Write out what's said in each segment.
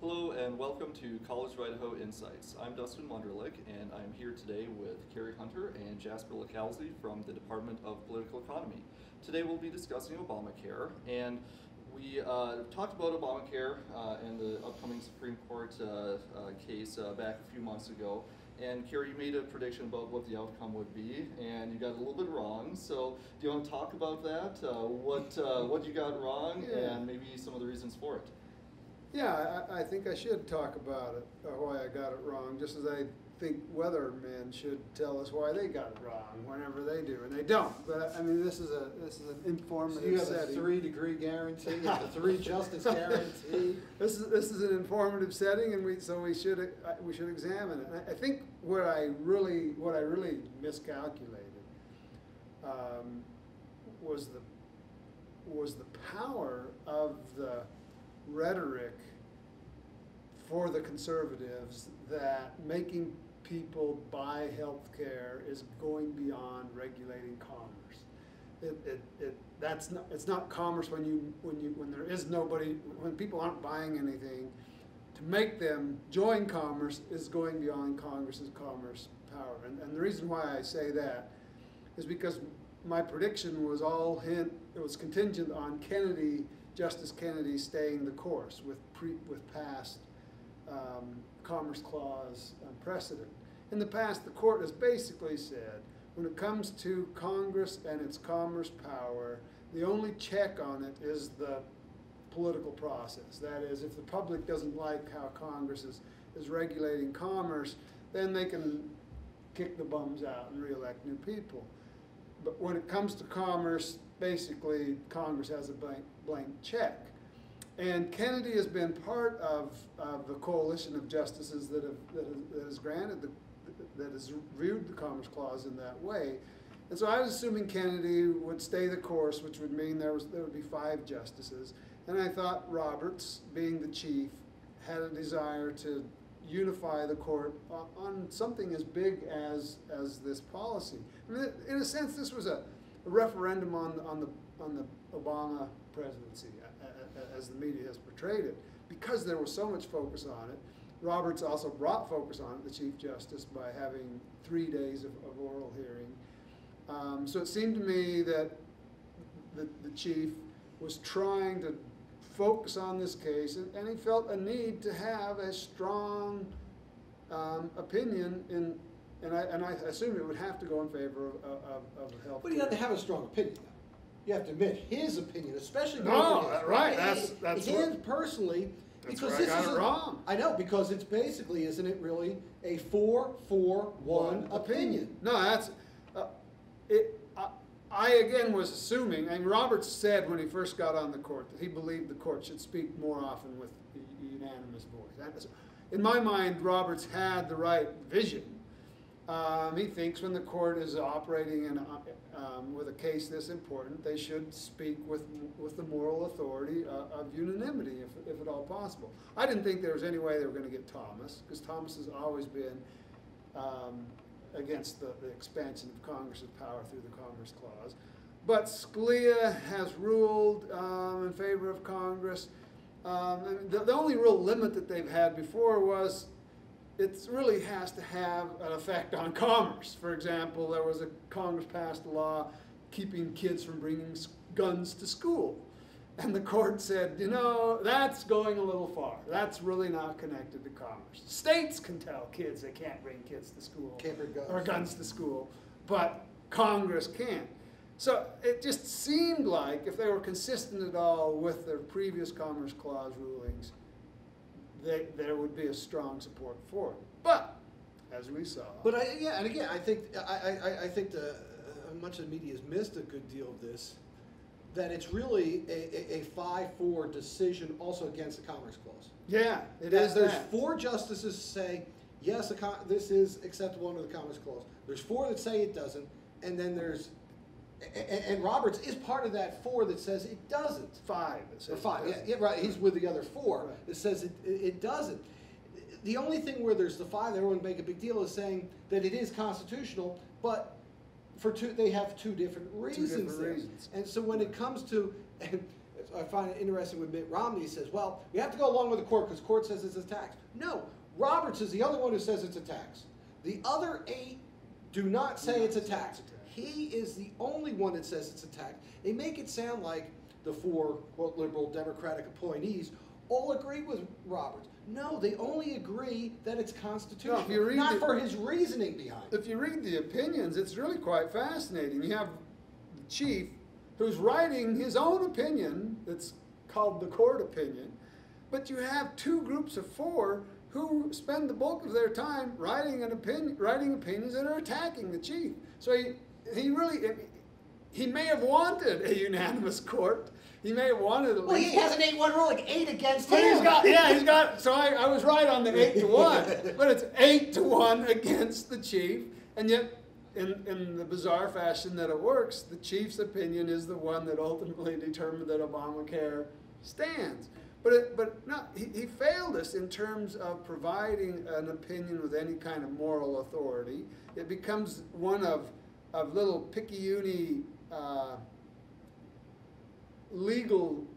Hello and welcome to College of Idaho Insights. I'm Dustin Wunderlich and I'm here today with Kerry and Jasper LiCalzi from the Department of Political Economy. Today we'll be discussing Obamacare, and we talked about Obamacare and the upcoming Supreme Court case back a few months ago. And Kerry, you made a prediction about what the outcome would be, and you got it a little bit wrong. So do you want to talk about that? What you got wrong, and maybe some of the reasons for it? Yeah, I think I should talk about it, why I got it wrong, just as I think weathermen should tell us why they got it wrong whenever they do, and they don't. But I mean, this is an informative setting. So you have a 3-degree guararantee, you have a 3 justice guarantee. This is an informative setting, and we should examine it. And I think what I really miscalculated was the power of the rhetoric for the conservatives that making people buy health care is going beyond regulating commerce. It's not commerce when there is nobody, when people aren't buying anything. To make them join commerce is going beyond Congress's commerce power. And the reason why I say that is because my prediction was it was contingent on Justice Kennedy staying the course with past Commerce Clause precedent. In the past, the court has basically said, when it comes to Congress and its commerce power, the only check on it is the political process. That is, if the public doesn't like how Congress is regulating commerce, then they can kick the bums out and reelect new people. But when it comes to commerce, basically Congress has a blank check. And Kennedy has been part of the coalition of justices that has viewed the Commerce Clause in that way. And so I was assuming Kennedy would stay the course, which would mean there would be 5 justices. And I thought Roberts, being the chief, had a desire to unify the court on something as big as this policy. I mean, in a sense, this was a referendum on the Obama presidency, as the media has portrayed it, because there was so much focus on it. Roberts also brought focus on it, the Chief Justice, by having 3 days of oral hearing. So it seemed to me that the chief was trying to focus on this case, and he felt a need to have a strong opinion and I assume it would have to go in favor of health. But you have to have a strong opinion, though. You have to admit his opinion, especially right. That's his personally. That's because where I got it wrong. I know, because it's basically, isn't it really, a 4-4-1 opinion? No, that's I again was assuming, and Roberts said when he first got on the court that he believed the court should speak more often with a unanimous voice. In my mind, Roberts had the right vision. He thinks when the court is operating with a case this important, they should speak with the moral authority of unanimity, if at all possible. I didn't think there was any way they were going to get Thomas, because Thomas has always been against the expansion of Congress's power through the Commerce Clause. But Scalia has ruled in favor of Congress. The only real limit that they've had before was it really has to have an effect on commerce. For example, there was Congress passed a law keeping kids from bringing guns to school. And the court said, you know, that's going a little far. That's really not connected to commerce. States can tell kids they can't bring kids to school. Can't bring guns. Or guns to school. But Congress can't. So it just seemed like if they were consistent at all with their previous Commerce Clause rulings, there would be a strong support for it. But as we saw, And again, I think much of the media has missed a good deal of this. That it's really a 5-4 decision also against the Commerce Clause. Yeah, it is. There's 4 justices say yes, this is acceptable under the Commerce Clause. There's 4 that say it doesn't, and then there's. And Roberts is part of that 4 that says it doesn't. 5. Or 5. Yeah, right. He's with the other 4 right. that says it doesn't. The only thing where there's the 5 that everyone make a big deal is saying that it is constitutional, but they have 2 different reasons. Reasons. And so when it comes to, I find it interesting with Mitt Romney. He says, well, we have to go along with the court because the court says it's a tax. No, Roberts is the only one who says it's a tax. The other 8 do not say it's a tax. He is the only one that says it's a tax. They make it sound like the 4, quote, liberal Democratic appointees all agree with Roberts. No, they only agree that it's constitutional, No, if you read not for his reasoning behind it. If you read the opinions, it's really quite fascinating. You have the chief who's writing his own opinion that's called the court opinion, but you have 2 groups of 4 who spend the bulk of their time writing opinions that are attacking the chief. So he may have wanted a unanimous court. He may have wanted at least. He has an 8-1 ruling, 8 against But him. he's got. So I was right on the 8-1, but it's 8-1 against the chief, and yet, in the bizarre fashion that it works, the chief's opinion is the one that ultimately determined that Obamacare stands. But no, he failed us in terms of providing an opinion with any kind of moral authority. It becomes one of little picayune legal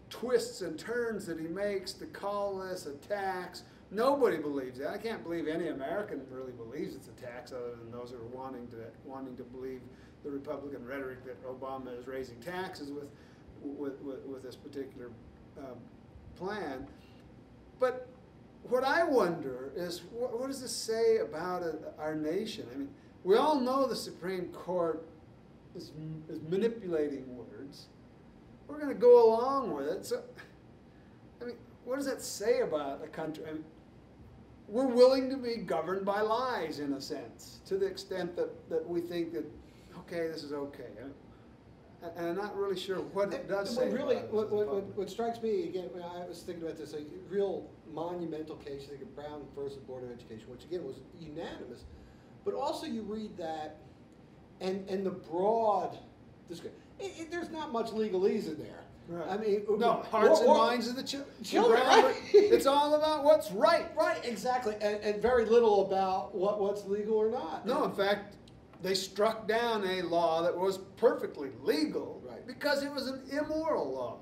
twists and turns that he makes to call this a tax. Nobody believes that. I can't believe any American really believes it's a tax, other than those who are wanting to believe the Republican rhetoric that Obama is raising taxes with this particular plan. But what I wonder is, what does this say about our nation? I mean, we all know the Supreme Court is manipulating words. We're going to go along with it. So, I mean, what does that say about a country? I mean, we're willing to be governed by lies, in a sense, to the extent that we think that, okay, this is okay. And I'm not really sure what it does say. Really, what strikes me, again, when I was thinking about this, a real monumental case, I think of Brown versus Board of Education, which again was unanimous. But also you read that, and the broad discussion. There's not much legalese in there. Right. I mean, no, hearts and minds of the children. Right? It's all about what's right. Right, exactly, and very little about what's legal or not. No, in fact, they struck down a law that was perfectly legal, right, because it was an immoral law.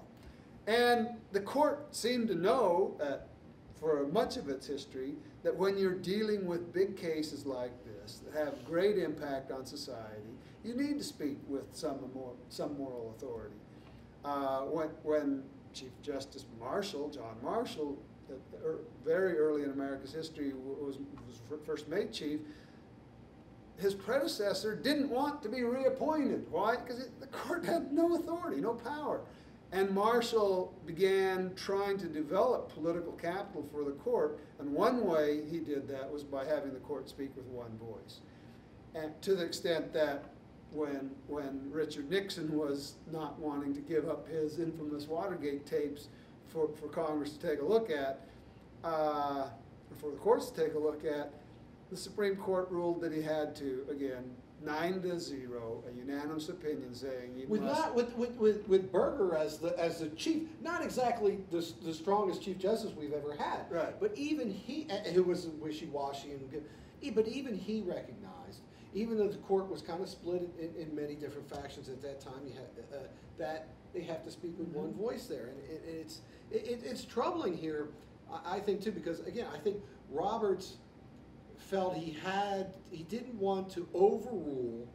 And the court seemed to know, for much of its history, that when you're dealing with big cases like this that have great impact on society, you need to speak with some moral authority. When Chief Justice Marshall, John Marshall, very early in America's history, was first made chief, his predecessor didn't want to be reappointed. Why? Because the court had no authority, no power. And Marshall began trying to develop political capital for the court, and one way he did that was by having the court speak with one voice. And to the extent that when Richard Nixon was not wanting to give up his infamous Watergate tapes for Congress to take a look at, for the courts to take a look at, the Supreme Court ruled that he had to, again, 9-0, a unanimous opinion saying he must. With Berger as the chief, not exactly the strongest Chief Justice we've ever had. Right. But even he, who was wishy-washy, but even he recognized, even though the court was kind of split in many different factions at that time, that they have to speak with one voice there, and it's troubling here, I think too, because again, I think Roberts felt he didn't want to overrule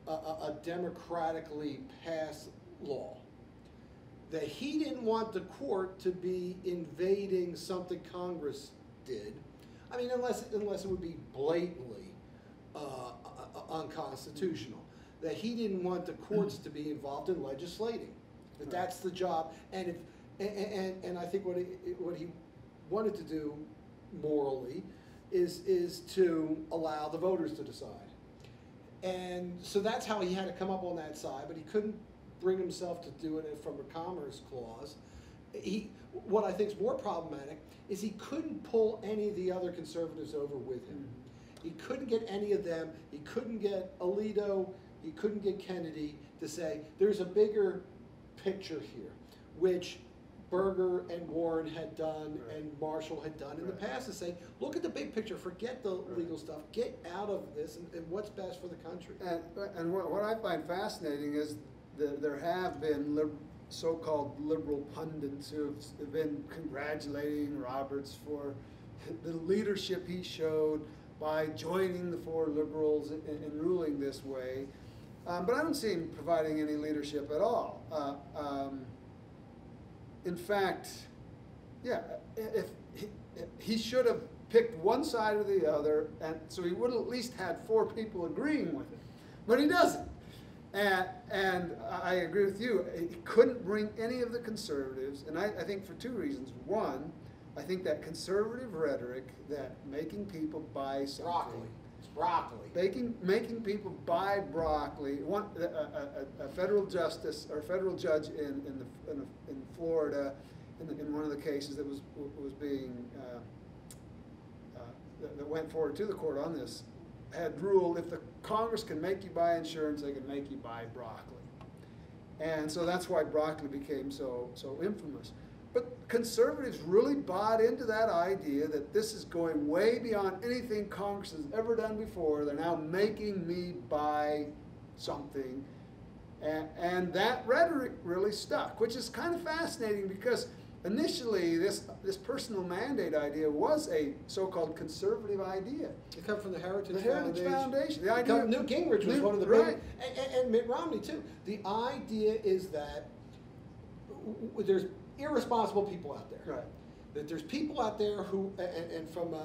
a democratically passed law. That he didn't want the court to be invading something Congress did. I mean, unless it would be blatantly unconstitutional. That he didn't want the courts to be involved in legislating. That's the job. And I think what he wanted to do morally is to allow the voters to decide. And so that's how he had to come up on that side, but he couldn't bring himself to do it from a commerce clause. What I think is more problematic is he couldn't pull any of the other conservatives over with him. He couldn't get any of them. He couldn't get Alito. He couldn't get Kennedy to say, there's a bigger picture here, which Berger and Warren had done and Marshall had done in the past, to say, look at the big picture, forget the legal stuff, get out of this and what's best for the country. And what I find fascinating is that there have been so-called liberal pundits who have been congratulating Roberts for the leadership he showed by joining the four liberals in ruling this way. But I don't see him providing any leadership at all. In fact, yeah, if he should have picked one side or the other, and so he would have at least had four people agreeing with him. But he doesn't. And I agree with you. He couldn't bring any of the conservatives, and I think for two reasons. One, I think that conservative rhetoric that making people buy something. Broccoli. It's broccoli. Making people buy broccoli. A federal justice or federal judge in Florida, in one of the cases that was being that went forward to the court on this, had ruled if the Congress can make you buy insurance, they can make you buy broccoli. And so that's why broccoli became so infamous. But conservatives really bought into that idea that this is going way beyond anything Congress has ever done before. They're now making me buy something. And that rhetoric really stuck, which is kind of fascinating because initially this personal mandate idea was a so-called conservative idea. It comes from the Heritage Foundation. The idea Newt Gingrich was one of the big, and Mitt Romney too. The idea is that there's irresponsible people out there. Right. That there's people out there who, and from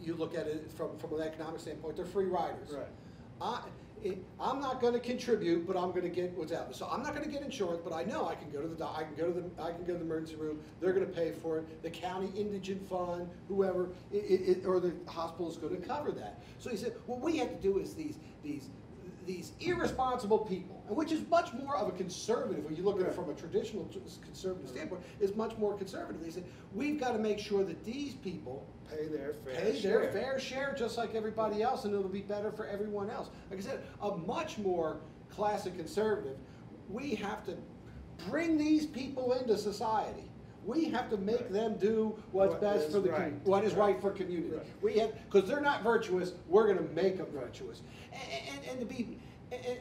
you look at it from an economic standpoint, they're free riders. Right. I'm not going to contribute, but I'm going to get what's out. So I'm not going to get insurance, but I know I can go to the emergency room. They're going to pay for it. The county indigent fund, whoever, or the hospital is going to cover that. So he said, what we have to do is these irresponsible people, and which is much more of a conservative, when you look at it from a traditional conservative standpoint, is much more conservative. They said, we've got to make sure that these people pay their fair share just like everybody else, and it'll be better for everyone else. Like I said, a much more classic conservative, we have to bring these people into society. We have to make them do what's best for the what is right for community. Right. We have, because they're not virtuous, we're going to make them virtuous.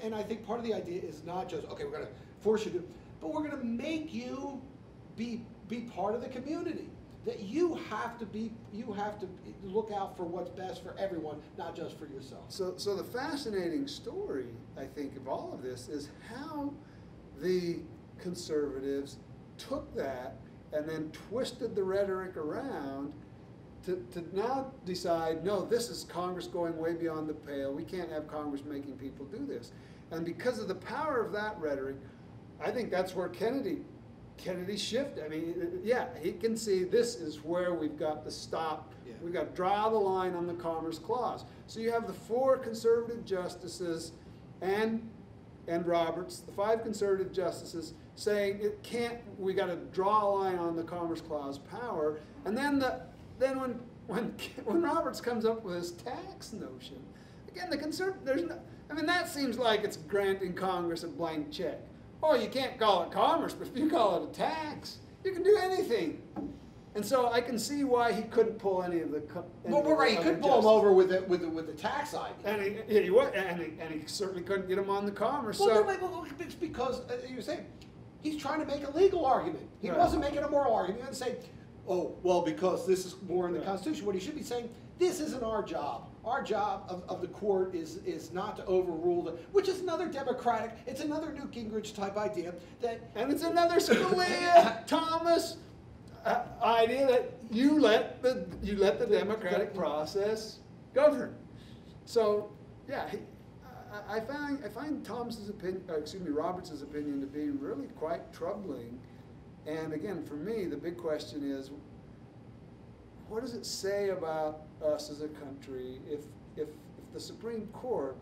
And I think part of the idea is not just, okay, we're going to force you to, but we're going to make you be part of the community. That you have to look out for what's best for everyone, not just for yourself. So the fascinating story, I think, of all of this is how the conservatives took that and then twisted the rhetoric around to now decide, no, this is Congress going way beyond the pale. We can't have Congress making people do this. And because of the power of that rhetoric, I think that's where Kennedy shifted. I mean, yeah, he can see this is where we've got to stop. Yeah. We've got to draw the line on the Commerce Clause. So you have the four conservative justices and Roberts, the five conservative justices, saying it can't. We got to draw a line on the Commerce Clause power. And then when Roberts comes up with his tax notion, again, the conservative, there's no. I mean, that seems like it's granting Congress a blank check. Oh, you can't call it commerce, but if you call it a tax, you can do anything. And so I can see why he couldn't pull any of the. Well, right, he couldn't pull him over with the tax idea. And he certainly couldn't get him on the commerce. Well, no, it's because you were saying he's trying to make a legal argument. He wasn't making a moral argument. He didn't say, oh, well, because this is more in the Constitution. What he should be saying, this isn't our job. Our job of the court is not to overrule which is another Democratic, it's another Newt Gingrich type idea and it's another Scalia, Thomas idea that you let the democratic process govern. So yeah, I find Thomas's opinion, Roberts' opinion to be really quite troubling. And again, for me, the big question is, what does it say about us as a country if the Supreme Court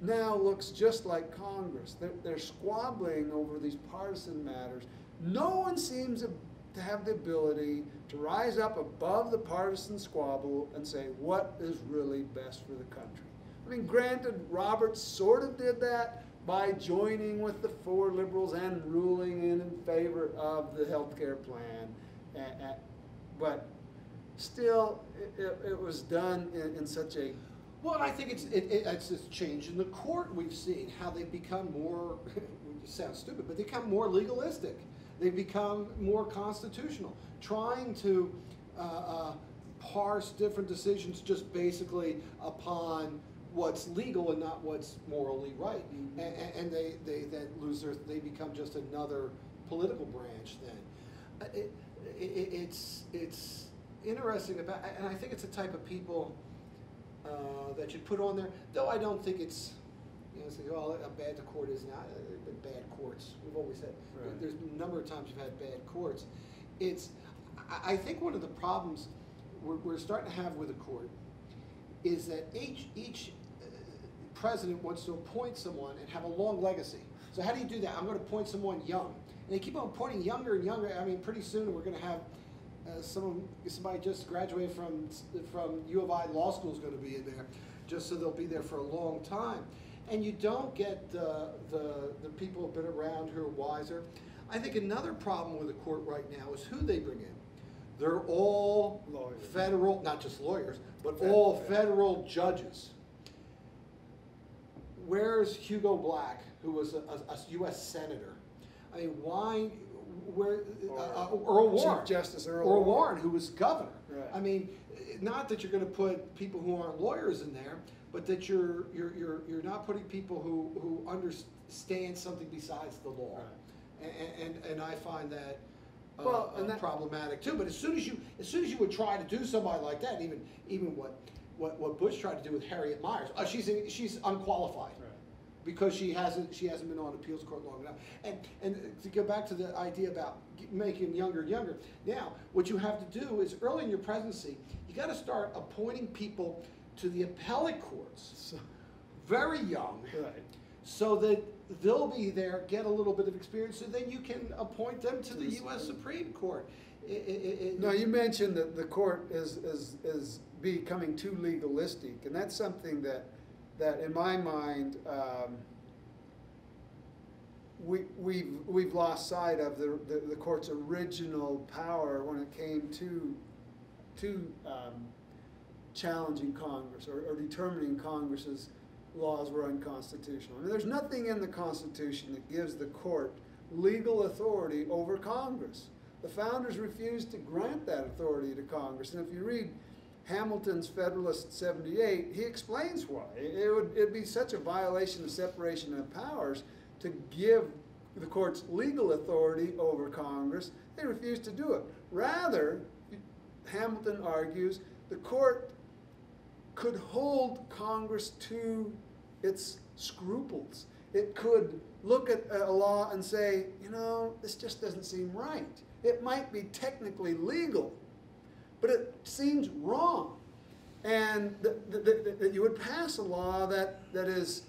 now looks just like Congress? They're squabbling over these partisan matters. No one seems to have the ability to rise up above the partisan squabble and say what is really best for the country. I mean, granted, Roberts sort of did that by joining with the four liberals and ruling in favor of the health care plan, but still, it was done in such a Well, and I think it's this change in the court we've seen, how they've become more, it sounds stupid, but they become more legalistic. They've become more constitutional, trying to parse different decisions just basically upon what's legal and not what's morally right. Mm-hmm. And they then they become just another political branch then. It's interesting about, and I think it's a type of people that you put on there, though I don't think it's, say, well, how bad the court is now. There have been bad courts. We've always had, right. There's a number of times you've had bad courts. I think one of the problems we're starting to have with the court is that each president wants to appoint someone and have a long legacy. So how do you do that? I'm going to appoint someone young. And they keep on appointing younger and younger. I mean, pretty soon we're going to have somebody just graduated from U of I Law School is going to be in there, just so they'll be there for a long time. And you don't get the people who have been around who are wiser. I think another problem with the court right now is who they bring in. They're all lawyers. Federal, not just lawyers, but all federal judges. Where's Hugo Black, who was a U.S. senator? I mean, why? Where Earl Warren, Chief Justice Earl Warren, who was governor. Right. I mean, not that you're going to put people who aren't lawyers in there, but that you're not putting people who understand something besides the law. Right. And I find that problematic too. But as soon as you would try to do somebody like that, even what Bush tried to do with Harriet Miers, she's unqualified. Right. Because she hasn't been on appeals court long enough. And to go back to the idea about making them younger and younger, now what you have to do is early in your presidency, you got to start appointing people to the appellate courts, very young, right, so that they'll be there, get a little bit of experience, so then you can appoint them to the U.S. Supreme Court. No, you mentioned that the court is becoming too legalistic, and that's something that in my mind we've lost sight of the court's original power when it came to challenging Congress or determining Congress's laws were unconstitutional. I mean, there's nothing in the Constitution that gives the court legal authority over Congress. The founders refused to grant that authority to Congress, and if you read Hamilton's Federalist 78, he explains why. It'd be such a violation of separation of powers to give the courts legal authority over Congress. They refused to do it. Rather, Hamilton argues, the court could hold Congress to its scruples. It could look at a law and say, this just doesn't seem right. It might be technically legal, but it seems wrong. And that you would pass a law that is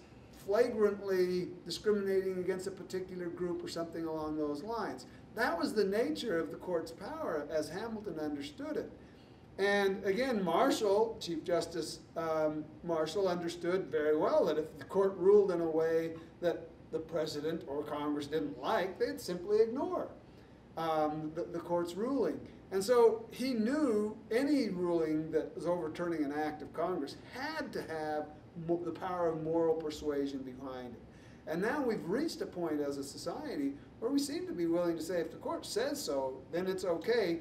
flagrantly discriminating against a particular group or something along those lines. That was the nature of the court's power as Hamilton understood it. And again, Chief Justice Marshall understood very well that if the court ruled in a way that the president or Congress didn't like, they'd simply ignore the court's ruling. And so he knew any ruling that was overturning an act of Congress had to have the power of moral persuasion behind it. And now we've reached a point as a society where we seem to be willing to say if the court says so, then it's okay,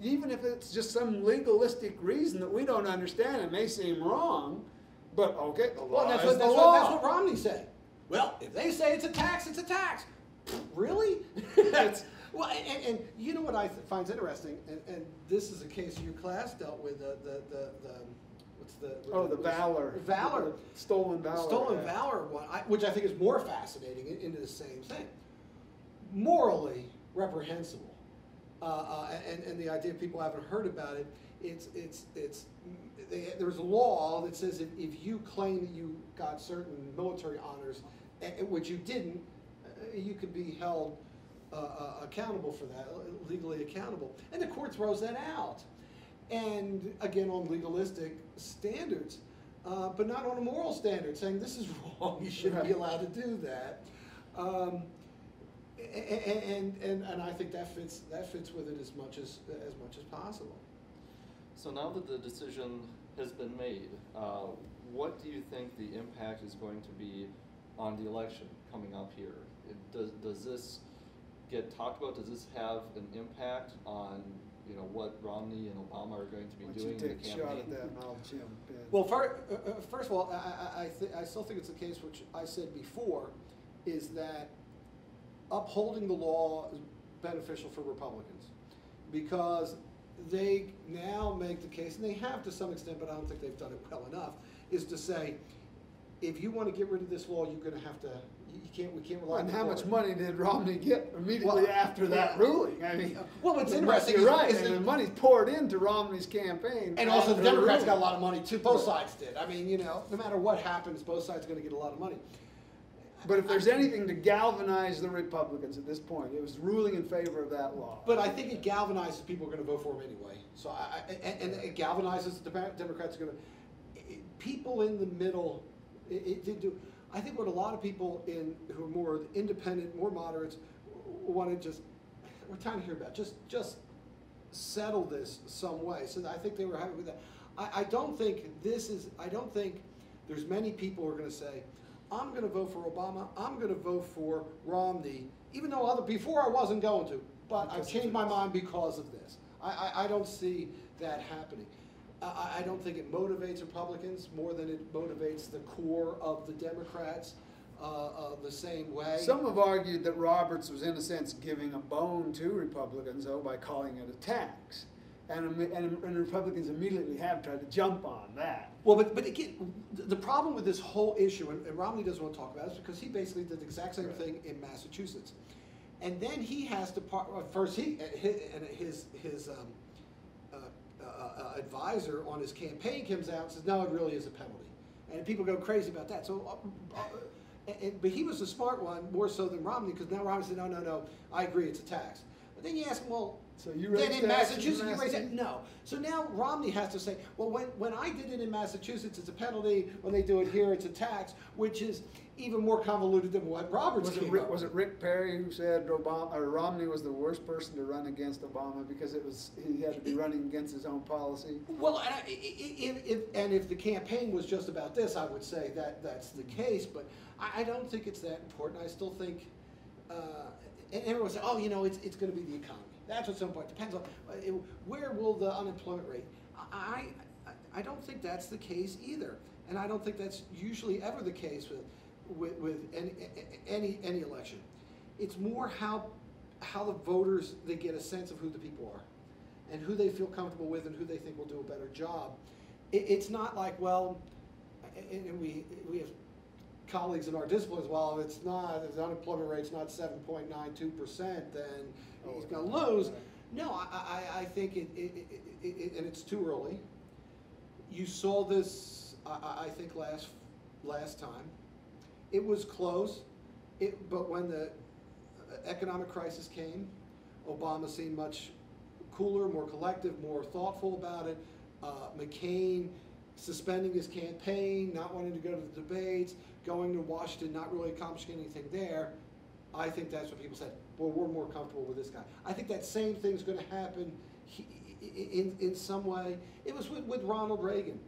even if it's just some legalistic reason that we don't understand. It may seem wrong, but okay, the law is the law. That's what Romney said. Well, if they say it's a tax, it's a tax. Really? Well, and you know what I find interesting, and this is a case your class dealt with, the Valor. Stolen Valor. Stolen Valor one, which I think is more fascinating into the same thing. Morally reprehensible. And the idea people haven't heard about it, there's a law that says if you claim that you got certain military honors, which you didn't, you could be held accountable for that, legally accountable. And the court throws that out. And again, on legalistic standards, but not on a moral standard, saying this is wrong, you shouldn't be allowed to do that. And I think that fits with it as much as possible. So now that the decision has been made. What do you think the impact is going to be on the election coming up here? Does this get talked about? Does this have an impact on what Romney and Obama are going to be doing in the campaign? Take a shot at that, and I'll jump in. Well, first of all, I still think it's the case, which I said before, is that upholding the law is beneficial for Republicans, because they now make the case, and they have to some extent, but I don't think they've done it well enough, is to say, if you want to get rid of this law, you're going to have to. We can't rely on And the how court. much money did Romney get immediately after that ruling? I mean, well, what's interesting you're right, is and that- the money's poured into Romney's campaign. And also the after Democrats got a ruling. lot of money too. Both sides did. I mean, no matter what happens, both sides are going to get a lot of money. But if there's anything to galvanize the Republicans at this point, it was ruling in favor of that law. But I think it galvanizes people who are going to vote for him anyway. So and it galvanizes the Democrats are going to. People in the middle, it did do. I think what a lot of people who are more independent, more moderates, want to we're trying to hear about just settle this some way. So I think they were happy with that. I don't think there's many people who are going to say, I'm going to vote for Obama, I'm going to vote for Romney, even though before I wasn't going to, but I've changed my mind because of this. I don't see that happening. I don't think it motivates Republicans more than it motivates the core of the Democrats the same way. Some have argued that Roberts was, in a sense, giving a bone to Republicans, though, by calling it a tax. And Republicans immediately have tried to jump on that. Well, but again, the problem with this whole issue, and Romney doesn't want to talk about it, is because he basically did the exact same thing in Massachusetts. And then he has to, first his advisor on his campaign comes out and says, no, it really is a penalty. And people go crazy about that. So, but he was the smart one, more so than Romney, because now Romney said, no, I agree, it's a tax. But then you ask him, well, so you then raised in taxes Massachusetts, you raise it? No. So now Romney has to say, well, when I did it in Massachusetts, it's a penalty. When they do it here, it's a tax, which is even more convoluted than what Roberts came up with. Was it Rick Perry who said Romney was the worst person to run against Obama because he had to be running against his own policy? Well, if the campaign was just about this, I would say that's the case. But I don't think it's that important. I still think, and everyone says, oh, it's going to be the economy. That's what's so important. Depends on where will the unemployment rate. I don't think that's the case either, and I don't think that's usually ever the case with any election. It's more how the voters, they get a sense of who the people are, and who they feel comfortable with, and who they think will do a better job. It's not like, well, and we have colleagues in our disciplines, well, if the unemployment rate's not 7.92%, then he's going to lose. No, I think and it's too early. You saw this, I think, last time. It was close, but when the economic crisis came, Obama seemed much cooler, more collective, more thoughtful about it. McCain suspending his campaign, not wanting to go to the debates, going to Washington, not really accomplishing anything there. I think that's what people said. Well, we're more comfortable with this guy. I think that same thing's going to happen in some way. It was with Ronald Reagan.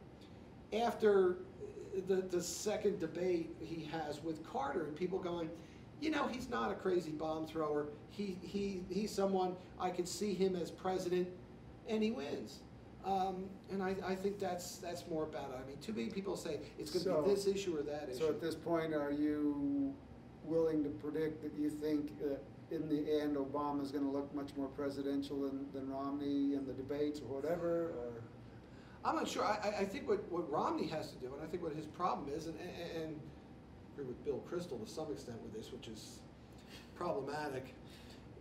After the second debate he has with Carter, and people going, he's not a crazy bomb thrower. He's someone, I could see him as president, and he wins. And I think that's more about it. I mean, too many people say it's going to be this issue or that issue. So at this point, are you willing to predict that you think that in the end Obama's going to look much more presidential than Romney in the debates or whatever? Or? I'm not sure. I think what Romney has to do, and I think what his problem is, and I agree with Bill Kristol to some extent with this, which is problematic,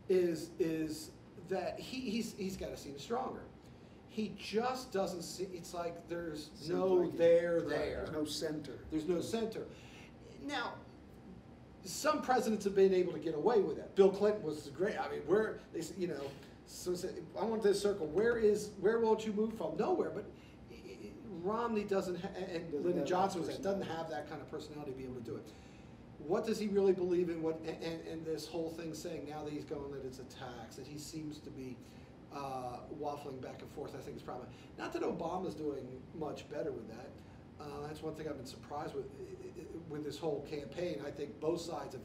is that he's got to seem stronger. He just doesn't see. It's like there's no there. There's no center. There's no center. Now, some presidents have been able to get away with that. Bill Clinton was great. I mean, where they, so I want this circle. Where won't you move from? Nowhere. But Romney doesn't, and Lyndon Johnson doesn't have that kind of personality to be able to do it. What does he really believe in? And this whole thing saying now that he's going that it's a tax, that he seems to be waffling back and forth, I think is probably, not that Obama's doing much better with that. That's one thing I've been surprised with this whole campaign. I think both sides have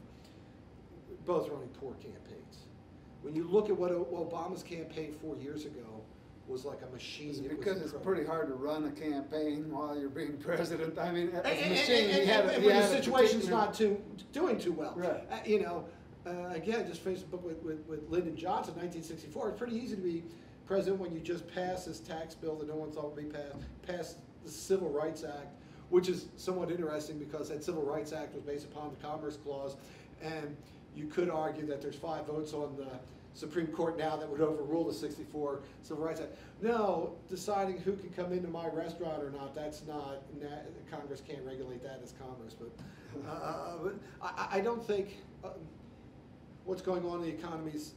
both running poor campaigns. When you look at what Obama's campaign 4 years ago was like a machine. It's it because was it's pretty hard to run a campaign while you're being president. I mean, as a and, machine, and when the situation's not doing too well. Right. You know, again, just finished a book with Lyndon Johnson, 1964. It's pretty easy to be president when you just pass this tax bill that no one thought would be passed the Civil Rights Act, which is somewhat interesting because that Civil Rights Act was based upon the Commerce Clause, and you could argue that there's 5 votes on the Supreme Court now that would overrule the 64 Civil Rights Act. No, deciding who can come into my restaurant or not, that's not, Congress can't regulate that as commerce. But I don't think what's going on in the economy is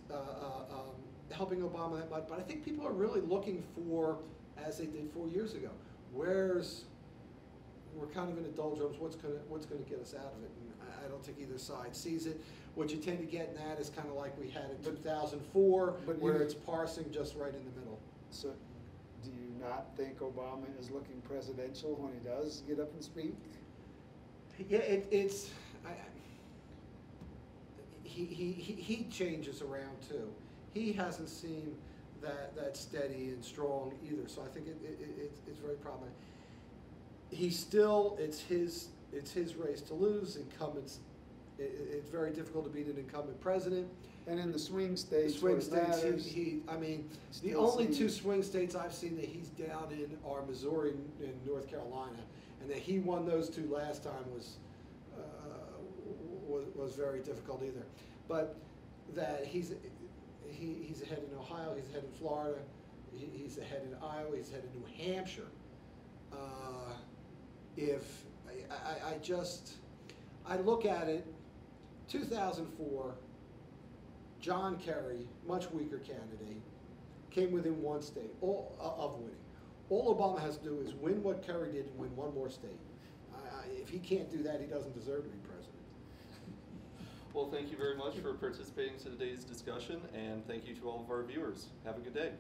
helping Obama that much, but I think people are really looking for, as they did 4 years ago, we're kind of in a doldrums, what's gonna get us out of it? And I don't think either side sees it. What you tend to get in that is kind of like we had in 2004, where it's parsing just right in the middle. So, do you not think Obama is looking presidential when he does get up and speak? Yeah, he changes around too. He hasn't seemed that steady and strong either. So I think it's very problematic. It's his race to lose. Incumbents. It's very difficult to beat an incumbent president. And in the swing states, I mean, the only 2 swing states I've seen that he's down in are Missouri and North Carolina, and that he won those 2 last time was very difficult either. But that he's ahead in Ohio, he's ahead in Florida, he's ahead in Iowa, he's ahead in New Hampshire. I look at it. 2004, John Kerry, much weaker candidate, came within 1 state of winning. All Obama has to do is win what Kerry did and win 1 more state. If he can't do that, he doesn't deserve to be president. Well, thank you very much for participating in today's discussion, and thank you to all of our viewers. Have a good day.